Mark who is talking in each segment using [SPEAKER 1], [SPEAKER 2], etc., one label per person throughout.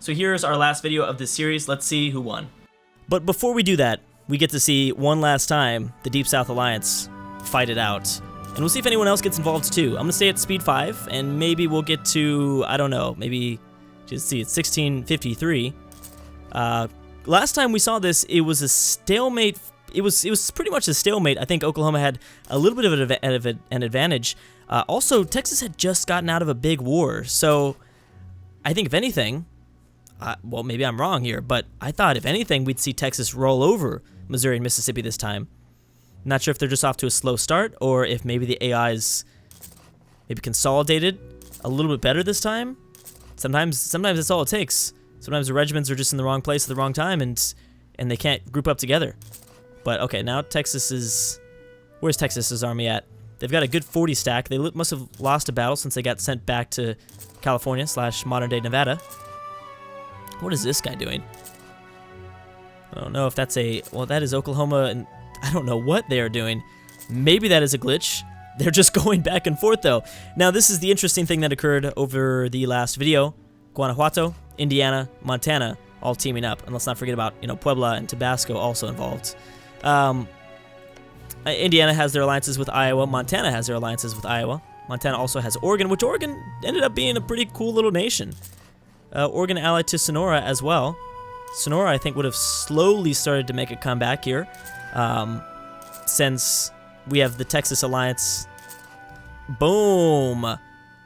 [SPEAKER 1] So here's our last video of this series. Let's see who won. But before we do that, we get to see one last time the Deep South Alliance fight it out. And we'll see if anyone else gets involved too. I'm going to stay at speed 5, and maybe we'll get to, I don't know, maybe, just see, it's 1653. Last time we saw this, it was a stalemate. It was pretty much a stalemate. I think Oklahoma had a little bit of an advantage. Also, Texas had just gotten out of a big war, so I think if anything, well, maybe I'm wrong here, but I thought if anything, we'd see Texas roll over Missouri and Mississippi this time. Not sure if they're just off to a slow start, or if maybe the AI's maybe consolidated a little bit better this time. Sometimes that's all it takes. Sometimes the regiments are just in the wrong place at the wrong time, and they can't group up together. But okay, now Texas is... Where's Texas's army at? They've got a good 40 stack. They must have lost a battle since they got sent back to California / modern-day Nevada. What is this guy doing? I don't know if that's a... Well, that is Oklahoma, and I don't know what they are doing. Maybe that is a glitch. They're just going back and forth, though. Now, this is the interesting thing that occurred over the last video. Guanajuato, Indiana, Montana, all teaming up. And let's not forget about, Puebla and Tabasco also involved. Indiana has their alliances with Iowa. Montana has their alliances with Iowa. Montana also has Oregon, which Oregon ended up being a pretty cool little nation. Oregon allied to Sonora as well. Sonora, I think, would have slowly started to make a comeback here. Since we have the Texas alliance. Boom!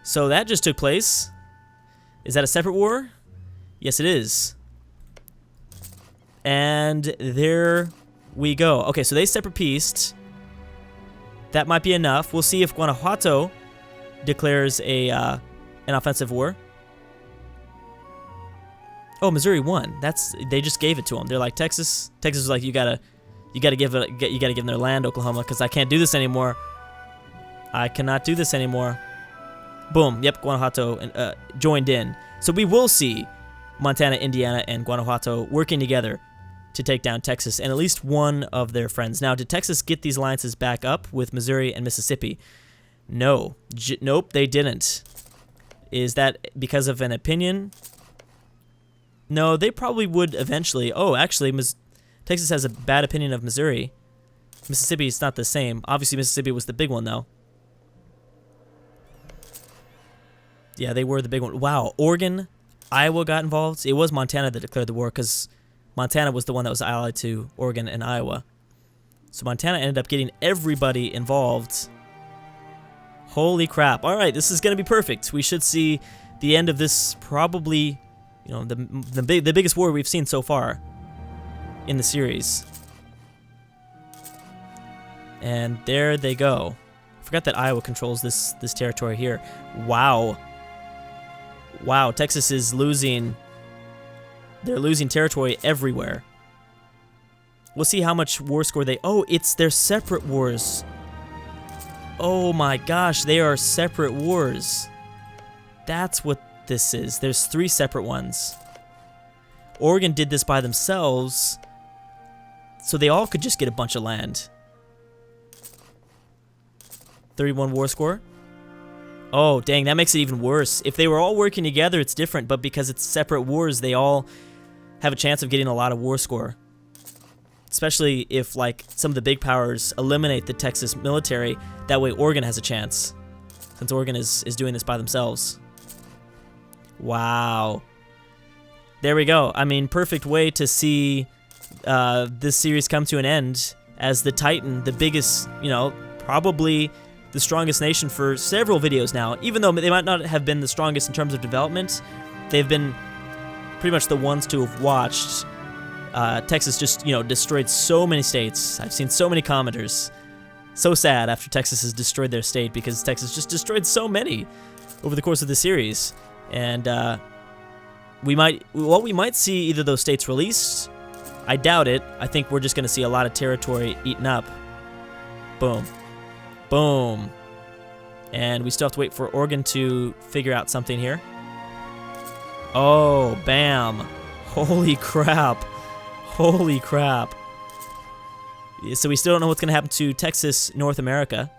[SPEAKER 1] So that just took place. Is that a separate war? Yes, it is. And there we go. Okay, so they separate pieced. That might be enough. We'll see if Guanajuato declares an offensive war. Oh, Missouri won. They just gave it to them. They're like, Texas was like, you gotta give them their land, Oklahoma, because I can't do this anymore. I cannot do this anymore. Boom. Yep, Guanajuato joined in. So we will see Montana, Indiana, and Guanajuato working together to take down Texas and at least one of their friends. Now, did Texas get these alliances back up with Missouri and Mississippi? No. Nope, they didn't. Is that because of an opinion? No, they probably would eventually. Oh, actually, Texas has a bad opinion of Missouri. Mississippi is not the same. Obviously, Mississippi was the big one, though. Yeah, they were the big one. Wow, Oregon, Iowa got involved. It was Montana that declared the war because Montana was the one that was allied to Oregon and Iowa. So Montana ended up getting everybody involved. Holy crap. All right, this is going to be perfect. We should see the end of this probably, the biggest war we've seen so far in the series. And there they go. I forgot that Iowa controls this territory here. Wow. Wow, Texas is losing. They're losing territory everywhere. We'll see how much war score they... Oh, it's their separate wars. Oh my gosh, they are separate wars. That's what this is. There's 3 separate ones. Oregon did this by themselves, so they all could just get a bunch of land. 31 war score. Oh, dang, that makes it even worse. If they were all working together, it's different, but because it's separate wars, they all have a chance of getting a lot of war score. Especially if, like, some of the big powers eliminate the Texas military. That way Oregon has a chance, since Oregon is doing this by themselves. Wow. There we go. I mean, perfect way to see this series come to an end as the Titan, the biggest, probably the strongest nation for several videos now. Even though they might not have been the strongest in terms of development, they've been pretty much the ones to have watched. Texas just, destroyed so many states. I've seen so many commenters. So sad after Texas has destroyed their state because Texas just destroyed so many over the course of the series. And we might see either of those states released. I doubt it. I think we're just going to see a lot of territory eaten up. Boom. Boom. And we still have to wait for Oregon to figure out something here. Oh, bam. Holy crap. Holy crap. So we still don't know what's going to happen to Texas, North America.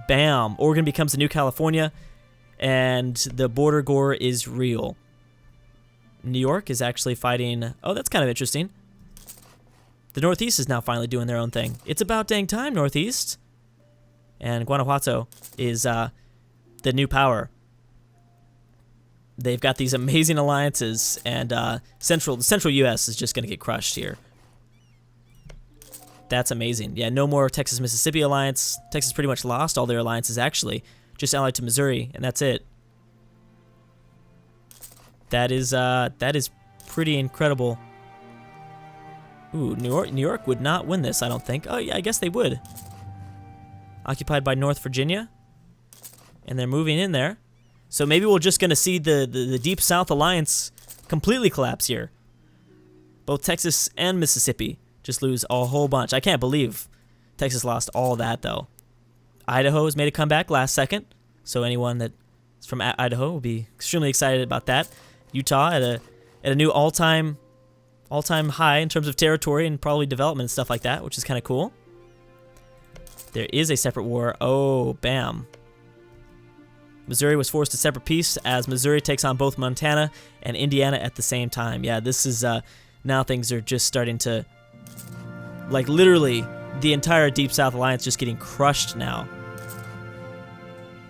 [SPEAKER 1] Bam. Oregon becomes the new California, and the border gore is real. New York is actually fighting... Oh, that's kind of interesting. The Northeast is now finally doing their own thing. It's about dang time, Northeast. And Guanajuato is the new power. They've got these amazing alliances, and the central U.S. is just going to get crushed here. That's amazing. Yeah, no more Texas-Mississippi alliance. Texas pretty much lost all their alliances, actually. Just allied to Missouri, and that's it. That is pretty incredible. Ooh, New York would not win this, I don't think. Oh, yeah, I guess they would. Occupied by North Virginia. And they're moving in there. So maybe we're just going to see the Deep South Alliance completely collapse here. Both Texas and Mississippi just lose a whole bunch. I can't believe Texas lost all that, though. Idaho has made a comeback last second. So anyone that's from Idaho will be extremely excited about that. Utah at a new all-time high in terms of territory and probably development and stuff like that, which is kind of cool. There is a separate war. Oh, bam. Missouri was forced to separate peace as Missouri takes on both Montana and Indiana at the same time. Yeah, this is, now things are just starting to, like, literally the entire Deep South Alliance just getting crushed now.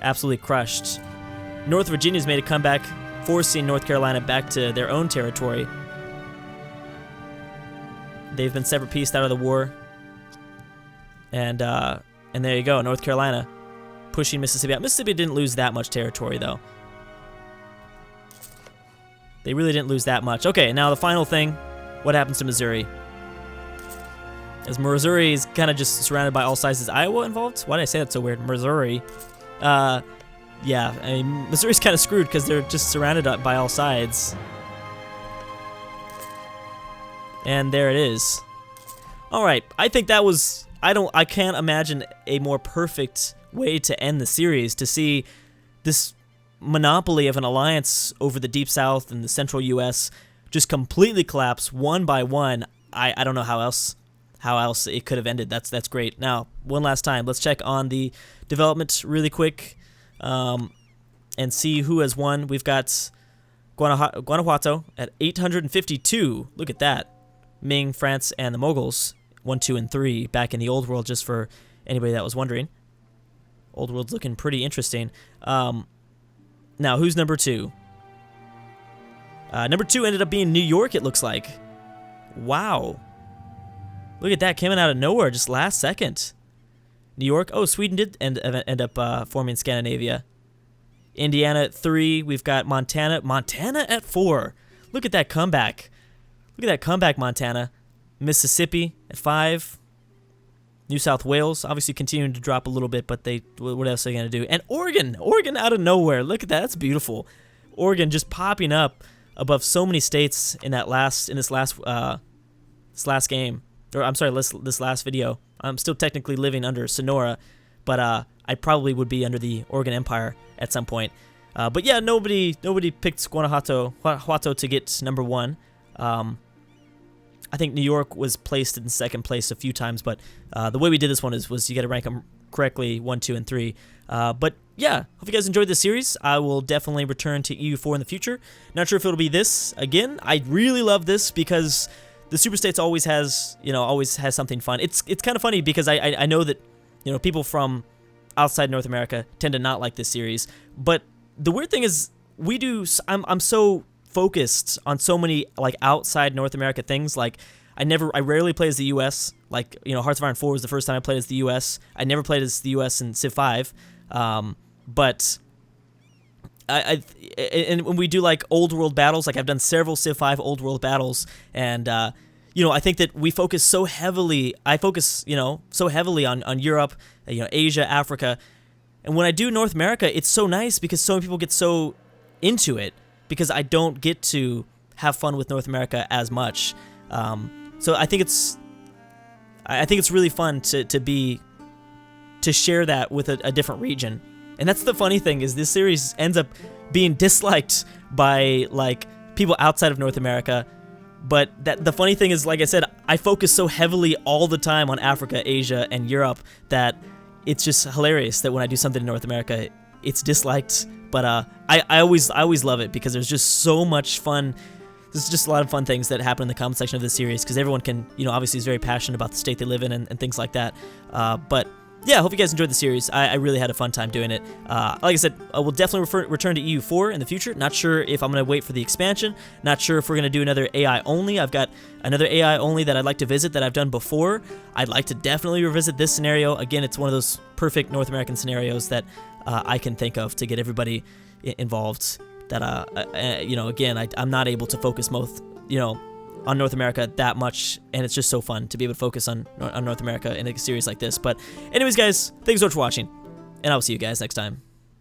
[SPEAKER 1] Absolutely crushed. North Virginia's made a comeback, forcing North Carolina back to their own territory. They've been separate peaced out of the war. And there you go, North Carolina pushing Mississippi out. Mississippi didn't lose that much territory, though. They really didn't lose that much. Okay, now the final thing. What happens to Missouri? As Missouri is kind of just surrounded by all sides. Is Iowa involved? Why did I say that so weird? Missouri. Yeah, I mean, Missouri's kind of screwed because they're just surrounded by all sides. And there it is. All right, I think that was... I can't imagine a more perfect way to end the series, to see this monopoly of an alliance over the Deep South and the central U.S. just completely collapse one by one. I don't know how else it could have ended. That's great. Now, one last time, let's check on the development really quick and see who has won. We've got Guanajuato at 852. Look at that. Ming, France, and the Moguls 1, 2, and 3 back in the Old World, just for anybody that was wondering. Old World's looking pretty interesting. Now, who's number 2? Number 2 ended up being New York, it looks like. Wow. Look at that, coming out of nowhere just last second. New York. Oh, Sweden did end up forming Scandinavia. Indiana at 3. We've got Montana. Montana at 4. Look at that comeback. Look at that comeback, Montana. Mississippi at 5. New South Wales, obviously continuing to drop a little bit, but what else are they going to do? And Oregon out of nowhere. Look at that, that's beautiful. Oregon just popping up above so many states in this last game. Or I'm sorry, this last video. I'm still technically living under Sonora, but I probably would be under the Oregon Empire at some point. But yeah, nobody picked Guanajuato to get number 1. I think New York was placed in second place a few times, but the way we did this one was you got to rank them correctly, 1, 2, and 3. But yeah, hope you guys enjoyed this series. I will definitely return to EU4 in the future. Not sure if it'll be this again. I really love this because the SuperStates always has something fun. It's kind of funny because I know that people from outside North America tend to not like this series, but the weird thing is I'm so focused on so many like outside North America things. Like I rarely play as the US. Like Hearts of Iron 4 was the first time I played as the US. I never played as the US in Civ 5. But and when we do like old world battles, like I've done several Civ 5 old world battles, and I think that we focus so heavily. I focus so heavily on Europe, Asia, Africa, and when I do North America, it's so nice because so many people get so into it, because I don't get to have fun with North America as much. So I think it's really fun to share that with a different region. And that's the funny thing, is this series ends up being disliked by like people outside of North America. But the funny thing is, like I said, I focus so heavily all the time on Africa, Asia, and Europe that it's just hilarious that when I do something in North America, it's disliked. But I always love it because there's just so much fun this is just a lot of fun things that happen in the comment section of this series, because everyone can, obviously is very passionate about the state they live in and things like that. But yeah, I hope you guys enjoyed the series. I really had a fun time doing it. Like I said, I will definitely return to EU4 in the future. Not sure if I'm going to wait for the expansion. Not sure if we're going to do another AI only. I've got another AI only that I'd like to visit that I've done before. I'd like to definitely revisit this scenario. Again, it's one of those perfect North American scenarios that I can think of to get everybody involved. That, again, I'm not able to focus most, on North America that much, and it's just so fun to be able to focus on North America in a series like this. But anyways, guys, thanks so much for watching, and I'll see you guys next time.